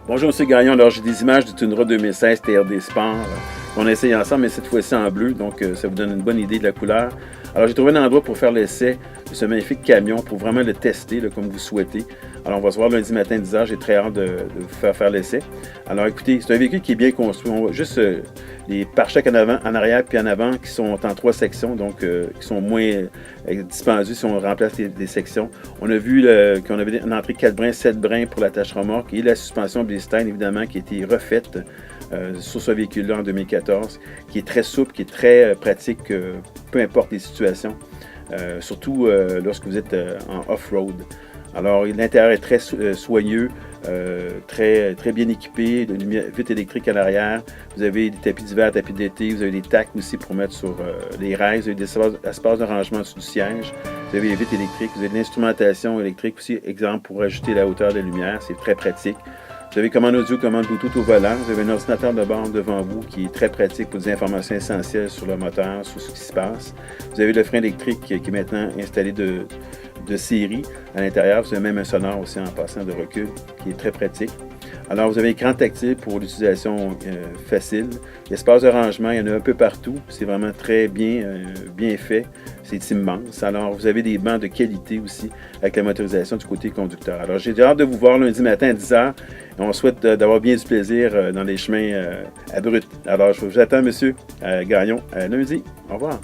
Bonjour, M. Gagnon. Alors, j'ai des images du Tundra 2016 TRD Sport. On a essayé ensemble, mais cette fois-ci en bleu, donc ça vous donne une bonne idée de la couleur. Alors, j'ai trouvé un endroit pour faire l'essai de ce magnifique camion, pour vraiment le tester là, comme vous souhaitez. Alors, on va se voir lundi matin 10h. J'ai très hâte de vous faire l'essai. Alors, écoutez, c'est un véhicule qui est bien construit. On voit juste les pare-chocs en arrière puis en avant qui sont en 3 sections, donc qui sont moins dispendieux si on remplace les sections. On a vu qu'on avait une entrée 4 brins, 7 brins pour l'attache remorque et la suspension Bilstein, évidemment, qui a été refaite sur ce véhicule-là en 2014, qui est très souple, qui est très pratique, peu importe les situations, surtout lorsque vous êtes en off-road. Alors, l'intérieur est très soigneux, très bien équipé, de vitres électriques à l'arrière. Vous avez des tapis d'hiver, tapis d'été, vous avez des tacks aussi pour mettre sur les rails, vous avez des espaces de rangement sous le siège, vous avez les vitres électriques, vous avez de l'instrumentation électrique aussi, exemple pour ajuster la hauteur de la lumière, c'est très pratique. Vous avez commande audio, commande Bluetooth au volant. Vous avez un ordinateur de bord devant vous qui est très pratique pour des informations essentielles sur le moteur, sur ce qui se passe. Vous avez le frein électrique qui est maintenant installé de série à l'intérieur. Vous avez même un sonore aussi en passant de recul qui est très pratique. Alors, vous avez un écran tactile pour l'utilisation facile. L'espace de rangement, il y en a un peu partout. C'est vraiment très bien fait. C'est immense. Alors, vous avez des bancs de qualité aussi avec la motorisation du côté conducteur. Alors, j'ai hâte de vous voir lundi matin à 10h. On souhaite d'avoir bien du plaisir dans les chemins abrupts. Alors, je vous attends, M. Gagnon, lundi. Au revoir.